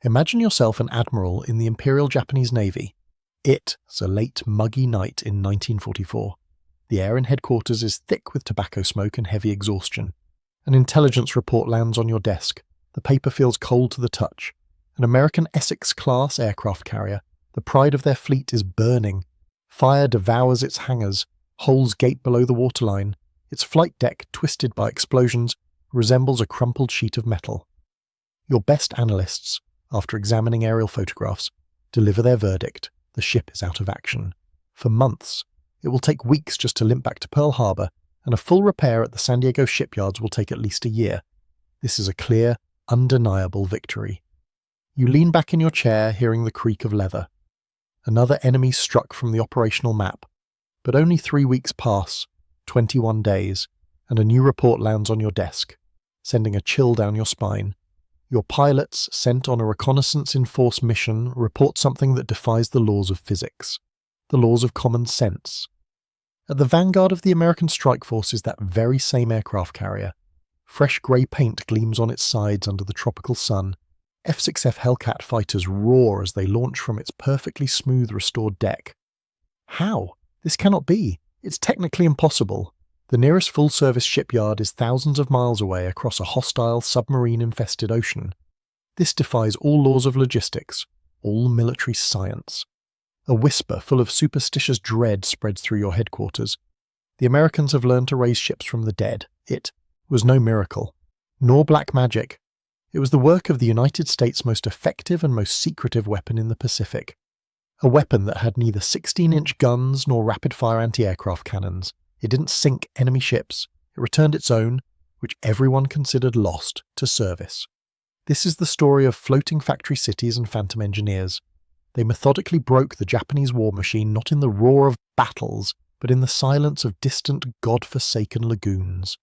Imagine yourself an admiral in the Imperial Japanese Navy. It's a late, muggy night in 1944. The air in headquarters is thick with tobacco smoke and heavy exhaustion. An intelligence report lands on your desk. The paper feels cold to the touch. An American Essex-class aircraft carrier, the pride of their fleet, is burning. Fire devours its hangars, holes gape below the waterline. Its flight deck, twisted by explosions, resembles a crumpled sheet of metal. Your best analysts, after examining aerial photographs, deliver their verdict: the ship is out of action. For months. It will take weeks just to limp back to Pearl Harbor, and a full repair at the San Diego shipyards will take at least a year. This is a clear, undeniable victory. You lean back in your chair, hearing the creak of leather. Another enemy struck from the operational map. But only 3 weeks pass, 21 days, and a new report lands on your desk, sending a chill down your spine. Your pilots, sent on a reconnaissance-in-force mission, report something that defies the laws of physics, the laws of common sense. At the vanguard of the American strike force is that very same aircraft carrier. Fresh grey paint gleams on its sides under the tropical sun. F-6F Hellcat fighters roar as they launch from its perfectly smooth, restored deck. How? This cannot be. It's technically impossible. The nearest full-service shipyard is thousands of miles away across a hostile, submarine-infested ocean. This defies all laws of logistics, all military science. A whisper full of superstitious dread spreads through your headquarters. The Americans have learned to raise ships from the dead. It was no miracle, nor black magic. It was the work of the United States' most effective and most secretive weapon in the Pacific. A weapon that had neither 16-inch guns nor rapid-fire anti-aircraft cannons. It didn't sink enemy ships. It returned its own, which everyone considered lost, to service. This is the story of floating factory cities and phantom engineers. They methodically broke the Japanese war machine not in the roar of battles, but in the silence of distant, god-forsaken lagoons.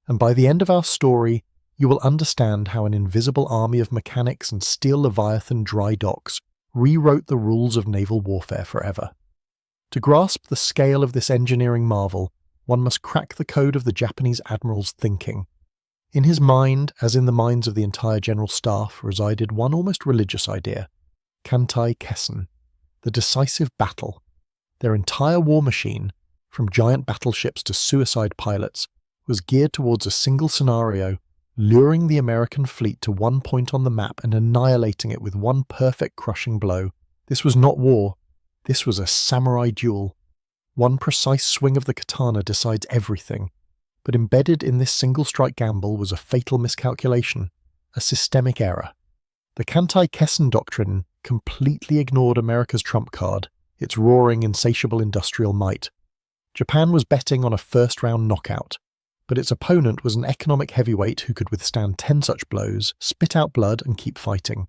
And by the end of our story, you will understand how an invisible army of mechanics and steel leviathan dry docks rewrote the rules of naval warfare forever. To grasp the scale of this engineering marvel, one must crack the code of the Japanese admiral's thinking. In his mind, as in the minds of the entire general staff, resided one almost religious idea: Kantai Kessen, the decisive battle. Their entire war machine, from giant battleships to suicide pilots, was geared towards a single scenario: luring the American fleet to one point on the map and annihilating it with one perfect crushing blow. This was not war. This was a samurai duel. One precise swing of the katana decides everything. But embedded in this single-strike gamble was a fatal miscalculation, a systemic error. The Kantai Kessen doctrine completely ignored America's trump card, its roaring, insatiable industrial might. Japan was betting on a first-round knockout, but its opponent was an economic heavyweight who could withstand 10 such blows, spit out blood, and keep fighting.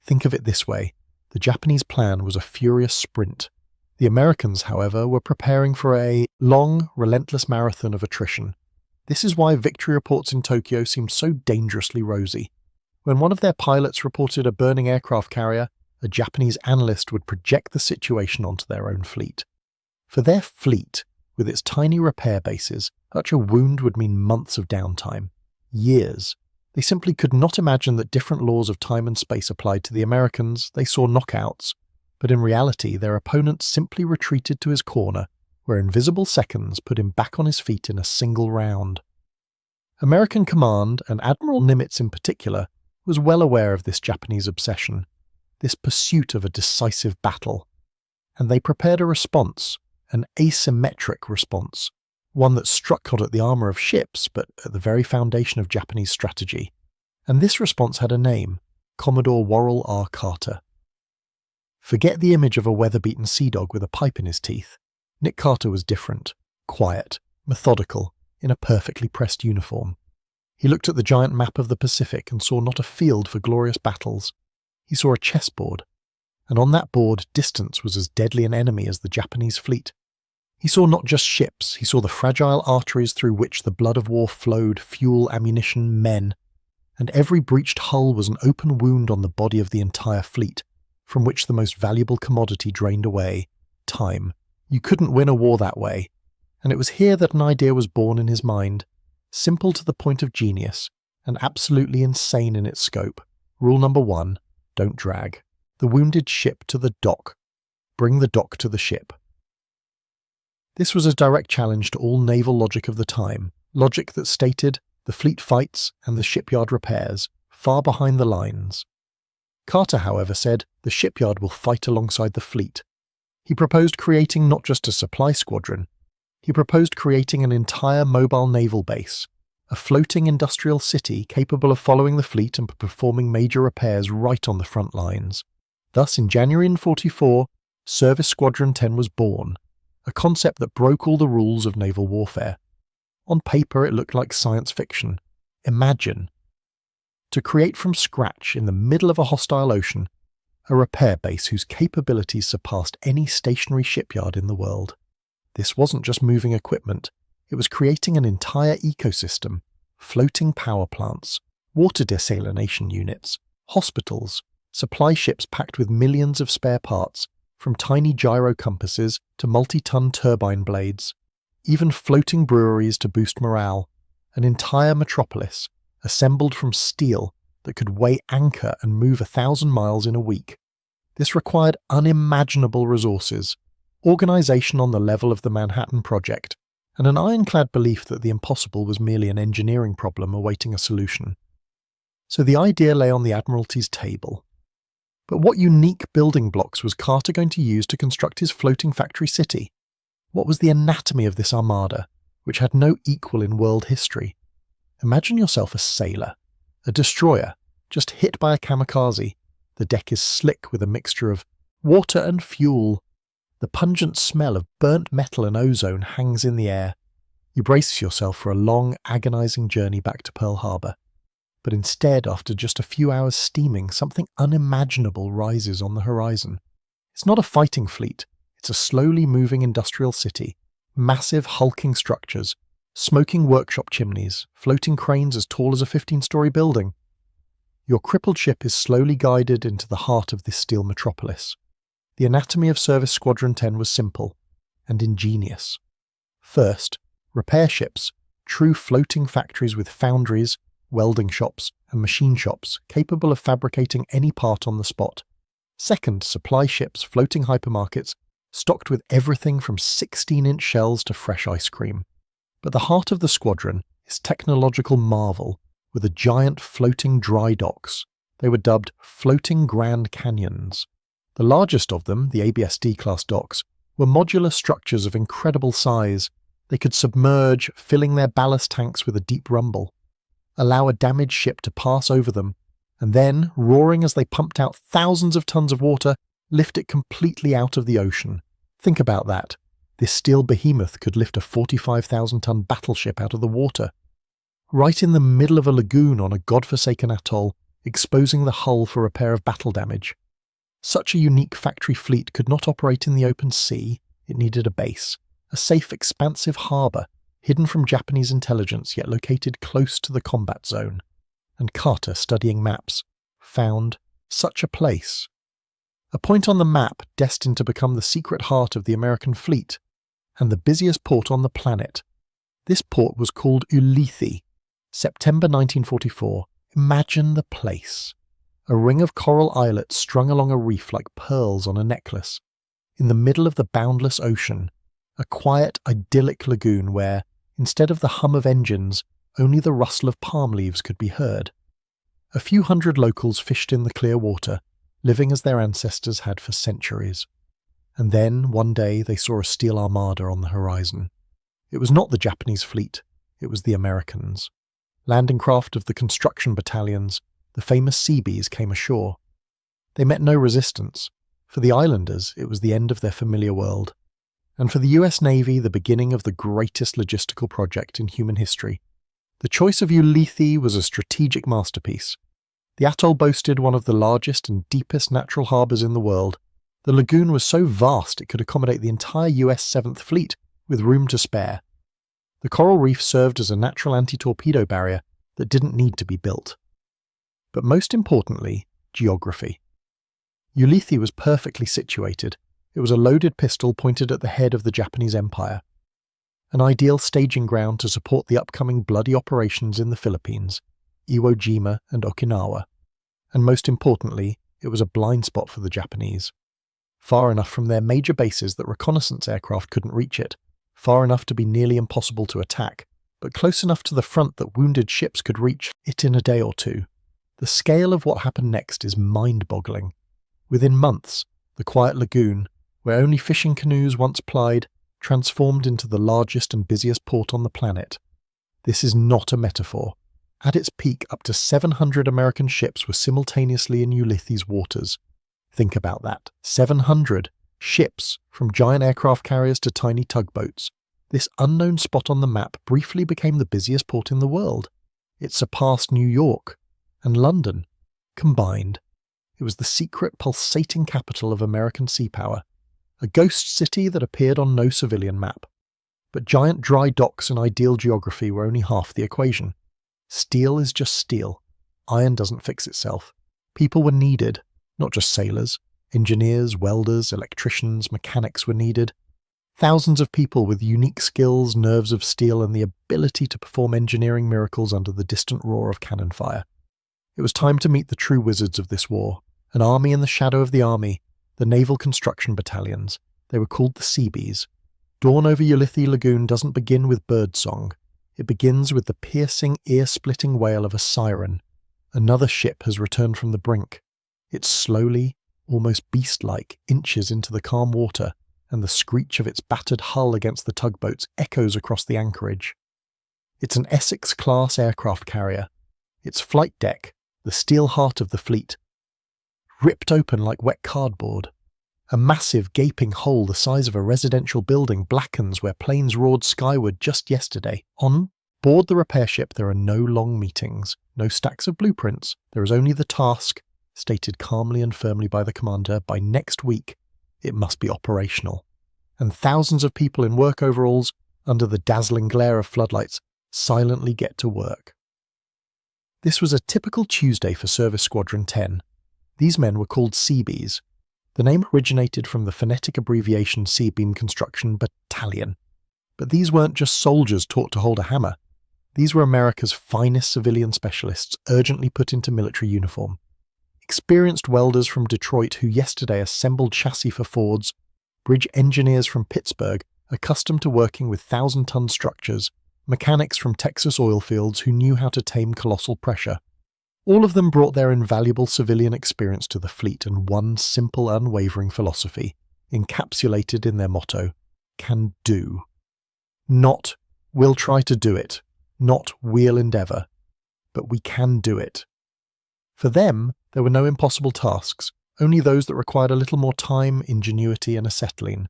Think of it this way: the Japanese plan was a furious sprint. The Americans, however, were preparing for a long, relentless marathon of attrition. This is why victory reports in Tokyo seemed so dangerously rosy. When one of their pilots reported a burning aircraft carrier, a Japanese analyst would project the situation onto their own fleet. For their fleet, with its tiny repair bases, such a wound would mean months of downtime. Years. They simply could not imagine that different laws of time and space applied to the Americans. They saw knockouts. But in reality, their opponent simply retreated to his corner, where invisible seconds put him back on his feet in a single round. American command, and Admiral Nimitz in particular, was well aware of this Japanese obsession, this pursuit of a decisive battle. And they prepared a response, an asymmetric response, one that struck not at the armour of ships, but at the very foundation of Japanese strategy. And this response had a name: Commodore Worrell R. Carter. Forget the image of a weather-beaten sea dog with a pipe in his teeth. Nick Carter was different, quiet, methodical, in a perfectly pressed uniform. He looked at the giant map of the Pacific and saw not a field for glorious battles. He saw a chessboard, and on that board distance was as deadly an enemy as the Japanese fleet. He saw not just ships, he saw the fragile arteries through which the blood of war flowed: fuel, ammunition, men. And every breached hull was an open wound on the body of the entire fleet, from which the most valuable commodity drained away: time. You couldn't win a war that way. And it was here that an idea was born in his mind, simple to the point of genius, and absolutely insane in its scope. Rule number 1, don't drag. The wounded ship to the dock. Bring the dock to the ship. This was a direct challenge to all naval logic of the time, logic that stated the fleet fights and the shipyard repairs, far behind the lines. Carter, however, said the shipyard will fight alongside the fleet. He proposed creating not just a supply squadron, he proposed creating an entire mobile naval base, a floating industrial city capable of following the fleet and performing major repairs right on the front lines. Thus, in January 1944, Service Squadron 10 was born, a concept that broke all the rules of naval warfare. On paper, it looked like science fiction. Imagine. To create from scratch, in the middle of a hostile ocean, a repair base whose capabilities surpassed any stationary shipyard in the world. This wasn't just moving equipment, it was creating an entire ecosystem, floating power plants, water desalination units, hospitals, supply ships packed with millions of spare parts, from tiny gyro compasses to multi-ton turbine blades, even floating breweries to boost morale, an entire metropolis, assembled from steel that could weigh anchor and move 1,000 miles in a week. This required unimaginable resources, organisation on the level of the Manhattan Project, and an ironclad belief that the impossible was merely an engineering problem awaiting a solution. So the idea lay on the Admiralty's table. But what unique building blocks was Carter going to use to construct his floating factory city? What was the anatomy of this armada, which had no equal in world history? Imagine yourself a sailor, a destroyer, just hit by a kamikaze. The deck is slick with a mixture of water and fuel. The pungent smell of burnt metal and ozone hangs in the air. You brace yourself for a long, agonizing journey back to Pearl Harbor. But instead, after just a few hours steaming, something unimaginable rises on the horizon. It's not a fighting fleet, it's a slowly moving industrial city, massive hulking structures, smoking workshop chimneys, floating cranes as tall as a 15-story building. Your crippled ship is slowly guided into the heart of this steel metropolis. The anatomy of Service Squadron 10 was simple and ingenious. First, repair ships, true floating factories with foundries, welding shops, and machine shops capable of fabricating any part on the spot. Second, supply ships, floating hypermarkets, stocked with everything from 16-inch shells to fresh ice cream. But the heart of the squadron is technological marvel, with a giant floating dry docks. They were dubbed floating Grand Canyons. The largest of them, the ABSD-class docks, were modular structures of incredible size. They could submerge, filling their ballast tanks with a deep rumble, allow a damaged ship to pass over them, and then, roaring as they pumped out thousands of tons of water, lift it completely out of the ocean. Think about that. This steel behemoth could lift a 45,000-ton battleship out of the water, right in the middle of a lagoon on a godforsaken atoll, exposing the hull for repair of battle damage. Such a unique factory fleet could not operate in the open sea. It needed a base, a safe, expansive harbour, hidden from Japanese intelligence yet located close to the combat zone. And Carter, studying maps, found such a place. A point on the map destined to become the secret heart of the American fleet, and the busiest port on the planet. This port was called Ulithi. September 1944. Imagine the place. A ring of coral islets strung along a reef like pearls on a necklace. In the middle of the boundless ocean, a quiet, idyllic lagoon where, instead of the hum of engines, only the rustle of palm leaves could be heard. A few hundred locals fished in the clear water, living as their ancestors had for centuries. And then, one day, they saw a steel armada on the horizon. It was not the Japanese fleet, it was the Americans. Landing craft of the construction battalions, the famous Seabees, came ashore. They met no resistance. For the islanders, it was the end of their familiar world. And for the US Navy, the beginning of the greatest logistical project in human history. The choice of Ulithi was a strategic masterpiece. The atoll boasted one of the largest and deepest natural harbours in the world. The lagoon was so vast it could accommodate the entire US 7th Fleet, with room to spare. The coral reef served as a natural anti-torpedo barrier that didn't need to be built. But most importantly, geography. Ulithi was perfectly situated. It was a loaded pistol pointed at the head of the Japanese Empire. An ideal staging ground to support the upcoming bloody operations in the Philippines, Iwo Jima and Okinawa. And most importantly, It was a blind spot for the Japanese. Far enough from their major bases that reconnaissance aircraft couldn't reach it, far enough to be nearly impossible to attack, but close enough to the front that wounded ships could reach it in a day or two. The scale of what happened next is mind-boggling. Within months, the quiet lagoon, where only fishing canoes once plied, transformed into the largest and busiest port on the planet. This is not a metaphor. At its peak, up to 700 American ships were simultaneously in Ulithi's waters. Think about that. 700 ships, from giant aircraft carriers to tiny tugboats. This unknown spot on the map briefly became the busiest port in the world. It surpassed New York and London combined. It was the secret, pulsating capital of American sea power, a ghost city that appeared on no civilian map. But giant dry docks and ideal geography were only half the equation. Steel is just steel. Iron doesn't fix itself. People were needed, not just sailors. Engineers, welders, electricians, mechanics were needed. Thousands of people with unique skills, nerves of steel, and the ability to perform engineering miracles under the distant roar of cannon fire. It was time to meet the true wizards of this war, an army in the shadow of the army, the naval construction battalions. They were called the Seabees. Dawn over Ulithi Lagoon doesn't begin with birdsong. It begins with the piercing, ear-splitting wail of a siren. Another ship has returned from the brink. It slowly, almost beast-like, inches into the calm water, and the screech of its battered hull against the tugboats echoes across the anchorage. It's an Essex-class aircraft carrier. Its flight deck, the steel heart of the fleet, ripped open like wet cardboard. A massive, gaping hole the size of a residential building blackens where planes roared skyward just yesterday. On board the repair ship there are no long meetings, no stacks of blueprints. There is only the task, stated calmly and firmly by the commander: by next week it must be operational. And thousands of people in work overalls, under the dazzling glare of floodlights, silently get to work. This was a typical Tuesday for Service Squadron 10. These men were called Seabees. The name originated from the phonetic abbreviation Seabeam Construction Battalion. But these weren't just soldiers taught to hold a hammer. These were America's finest civilian specialists urgently put into military uniform. Experienced welders from Detroit who yesterday assembled chassis for Fords, bridge engineers from Pittsburgh accustomed to working with 1,000-ton structures, mechanics from Texas oil fields who knew how to tame colossal pressure. All of them brought their invaluable civilian experience to the fleet and one simple, unwavering philosophy, encapsulated in their motto: can do. Not, we'll try to do it, not, we'll endeavour, but we can do it. For them, there were no impossible tasks, only those that required a little more time, ingenuity, and acetylene.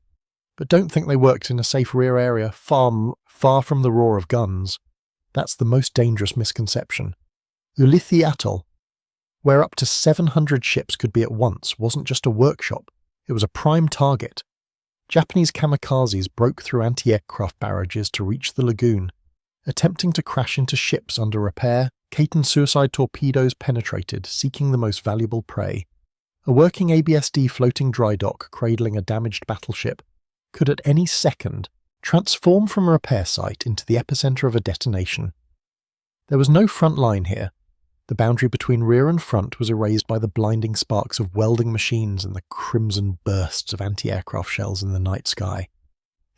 But don't think they worked in a safe rear area far from the roar of guns. That's the most dangerous misconception. Ulithi Atoll, where up to 700 ships could be at once, wasn't just a workshop, it was a prime target. Japanese kamikazes broke through anti-aircraft barrages to reach the lagoon. Attempting to crash into ships under repair, Caton suicide torpedoes penetrated, seeking the most valuable prey. A working ABSD floating dry dock cradling a damaged battleship could at any second transform from a repair site into the epicenter of a detonation. There was no front line here. The boundary between rear and front was erased by the blinding sparks of welding machines and the crimson bursts of anti-aircraft shells in the night sky.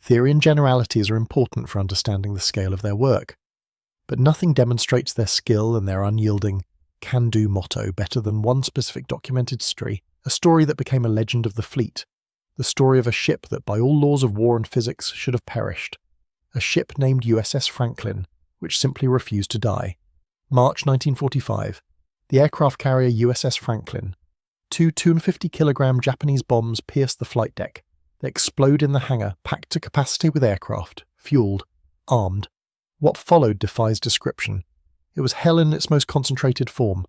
Theory and generalities are important for understanding the scale of their work, but nothing demonstrates their skill and their unyielding can-do motto better than one specific documented story, a story that became a legend of the fleet, the story of a ship that by all laws of war and physics should have perished, a ship named USS Franklin, which simply refused to die. March 1945, the aircraft carrier USS Franklin. 2 250-kilogram Japanese bombs pierced the flight deck. They explode in the hangar, packed to capacity with aircraft, fueled, armed. What followed defies description. It was hell in its most concentrated form.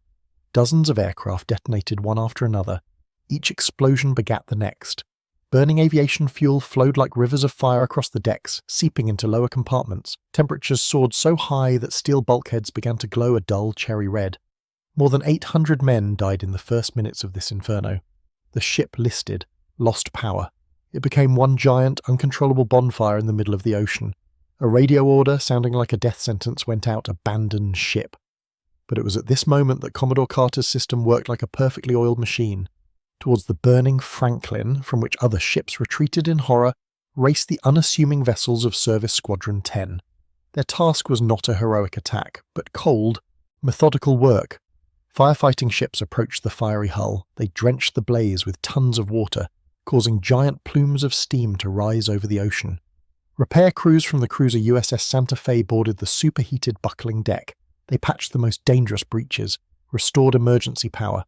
Dozens of aircraft detonated one after another. Each explosion begat the next. Burning aviation fuel flowed like rivers of fire across the decks, seeping into lower compartments. Temperatures soared so high that steel bulkheads began to glow a dull cherry red. More than 800 men died in the first minutes of this inferno. The ship listed, lost power. It became one giant, uncontrollable bonfire in the middle of the ocean. A radio order sounding like a death sentence went out: abandon ship. But it was at this moment that Commodore Carter's system worked like a perfectly oiled machine. Towards the burning Franklin, from which other ships retreated in horror, raced the unassuming vessels of Service Squadron 10. Their task was not a heroic attack, but cold, methodical work. Firefighting ships approached the fiery hull. They drenched the blaze with tons of water, causing giant plumes of steam to rise over the ocean. Repair crews from the cruiser USS Santa Fe boarded the superheated buckling deck. They patched the most dangerous breaches, restored emergency power.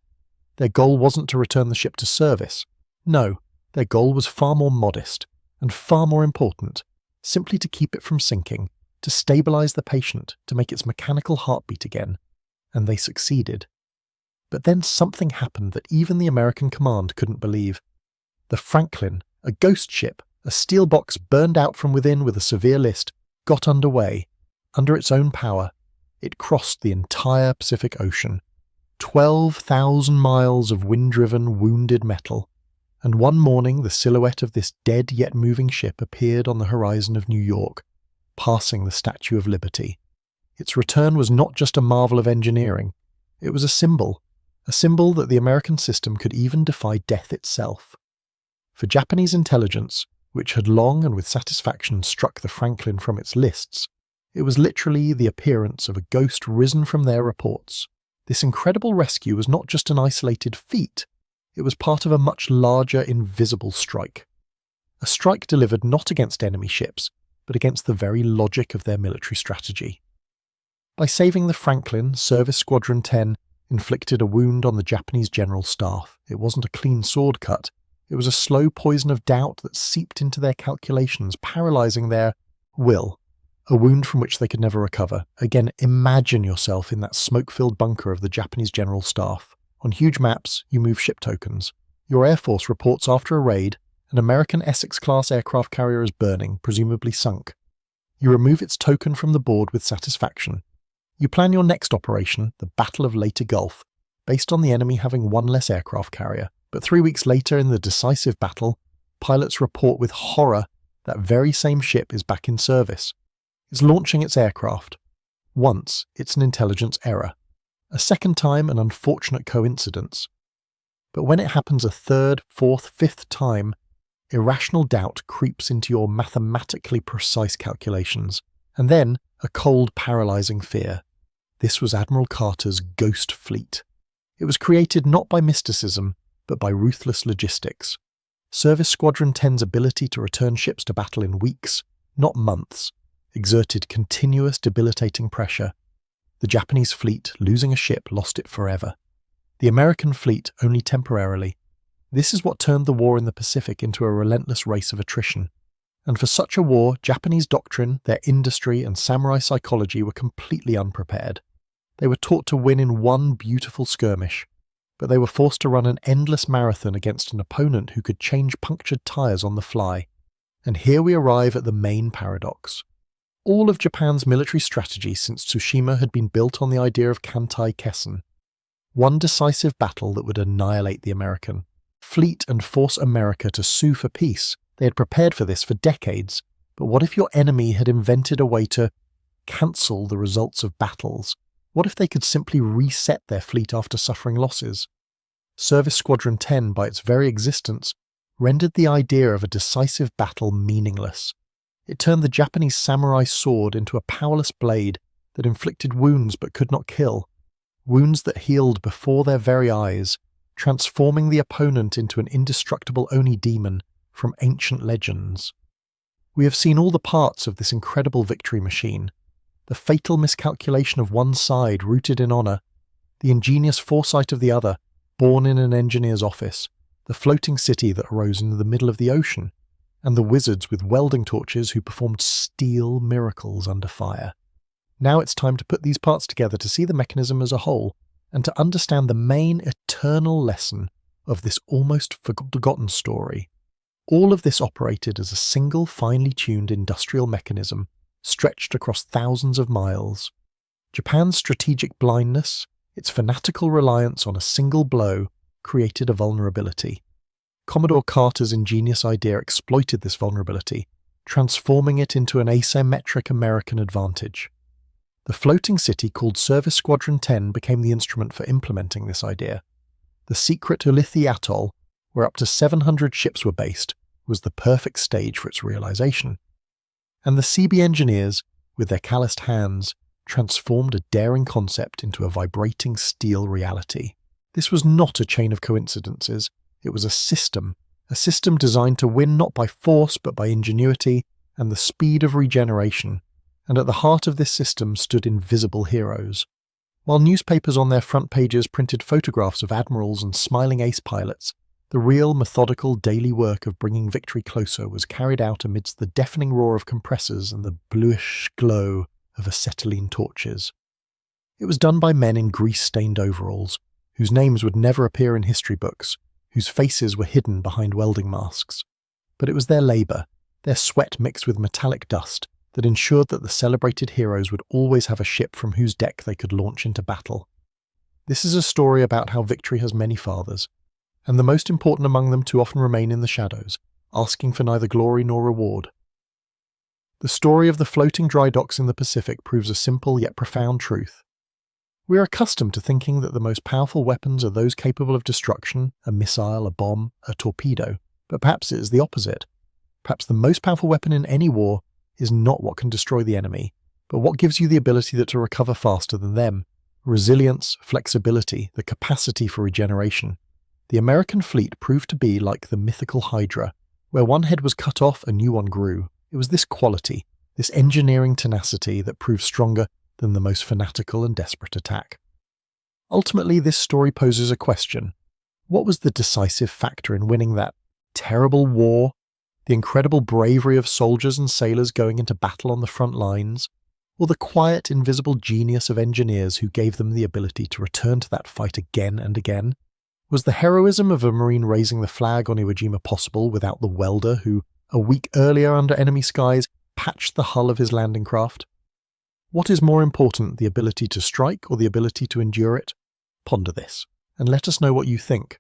Their goal wasn't to return the ship to service. No, their goal was far more modest, and far more important, simply to keep it from sinking, to stabilize the patient, to make its mechanical heartbeat again. And they succeeded. But then something happened that even the American command couldn't believe. The Franklin, a ghost ship, a steel box burned out from within with a severe list, got underway. Under its own power, it crossed the entire Pacific Ocean. 12,000 miles of wind-driven, wounded metal. And one morning the silhouette of this dead yet moving ship appeared on the horizon of New York, passing the Statue of Liberty. Its return was not just a marvel of engineering. It was a symbol that the American system could even defy death itself. For Japanese intelligence, which had long and with satisfaction struck the Franklin from its lists, it was literally the appearance of a ghost risen from their reports. This incredible rescue was not just an isolated feat, it was part of a much larger invisible strike. A strike delivered not against enemy ships, but against the very logic of their military strategy. By saving the Franklin, Service Squadron 10 inflicted a wound on the Japanese general staff. It wasn't a clean sword cut, it was a slow poison of doubt that seeped into their calculations, paralyzing their will. A wound from which they could never recover. Again, imagine yourself in that smoke-filled bunker of the Japanese general staff. On huge maps, you move ship tokens. Your Air Force reports after a raid, an American Essex-class aircraft carrier is burning, presumably sunk. You remove its token from the board with satisfaction. You plan your next operation, the Battle of Leyte Gulf, based on the enemy having one less aircraft carrier. But 3 weeks later in the decisive battle, pilots report with horror that very same ship is back in service. It's launching its aircraft. Once, it's an intelligence error. A second time, an unfortunate coincidence. But when it happens a third, fourth, fifth time, irrational doubt creeps into your mathematically precise calculations, and then a cold, paralyzing fear. This was Admiral Carter's Ghost Fleet. It was created not by mysticism, but by ruthless logistics. Service Squadron 10's ability to return ships to battle in weeks, not months, exerted continuous debilitating pressure. The Japanese fleet, losing a ship, lost it forever. The American fleet only temporarily. This is what turned the war in the Pacific into a relentless race of attrition. And for such a war, Japanese doctrine, their industry, and samurai psychology were completely unprepared. They were taught to win in one beautiful skirmish, but they were forced to run an endless marathon against an opponent who could change punctured tires on the fly. And here we arrive at the main paradox. All of Japan's military strategy since Tsushima had been built on the idea of Kantai Kessen. One decisive battle that would annihilate the American. Fleet and force America to sue for peace. They had prepared for this for decades. But what if your enemy had invented a way to cancel the results of battles? What if they could simply reset their fleet after suffering losses? Service Squadron 10, by its very existence, rendered the idea of a decisive battle meaningless. It turned the Japanese samurai sword into a powerless blade that inflicted wounds but could not kill, wounds that healed before their very eyes, transforming the opponent into an indestructible Oni demon from ancient legends. We have seen all the parts of this incredible victory machine. The fatal miscalculation of one side rooted in honour, the ingenious foresight of the other, born in an engineer's office, the floating city that arose in the middle of the ocean, and the wizards with welding torches who performed steel miracles under fire. Now it's time to put these parts together to see the mechanism as a whole, and to understand the main eternal lesson of this almost forgotten story. All of this operated as a single finely tuned industrial mechanism, stretched across thousands of miles. Japan's strategic blindness, its fanatical reliance on a single blow, created a vulnerability. Commodore Carter's ingenious idea exploited this vulnerability, transforming it into an asymmetric American advantage. The floating city called Service Squadron 10 became the instrument for implementing this idea. The secret Ulithi Atoll, where up to 700 ships were based, was the perfect stage for its realization. And the Seabee engineers, with their calloused hands, transformed a daring concept into a vibrating steel reality. This was not a chain of coincidences, it was a system designed to win not by force but by ingenuity and the speed of regeneration, and at the heart of this system stood invisible heroes. While newspapers on their front pages printed photographs of admirals and smiling ace pilots, the real methodical daily work of bringing victory closer was carried out amidst the deafening roar of compressors and the bluish glow of acetylene torches. It was done by men in grease-stained overalls, whose names would never appear in history books, whose faces were hidden behind welding masks. But it was their labour, their sweat mixed with metallic dust, that ensured that the celebrated heroes would always have a ship from whose deck they could launch into battle. This is a story about how victory has many fathers, and the most important among them too often remain in the shadows, asking for neither glory nor reward. The story of the floating dry docks in the Pacific proves a simple yet profound truth. We are accustomed to thinking that the most powerful weapons are those capable of destruction, a missile, a bomb, a torpedo, but perhaps it is the opposite. Perhaps the most powerful weapon in any war is not what can destroy the enemy, but what gives you the ability to recover faster than them. Resilience, flexibility, the capacity for regeneration. The American fleet proved to be like the mythical Hydra. Where one head was cut off, a new one grew. It was this quality, this engineering tenacity that proved stronger than the most fanatical and desperate attack. Ultimately, this story poses a question. What was the decisive factor in winning that terrible war? The incredible bravery of soldiers and sailors going into battle on the front lines? Or the quiet, invisible genius of engineers who gave them the ability to return to that fight again and again? Was the heroism of a Marine raising the flag on Iwo Jima possible without the welder who, a week earlier under enemy skies, patched the hull of his landing craft? What is more important, the ability to strike or the ability to endure it? Ponder this, and let us know what you think.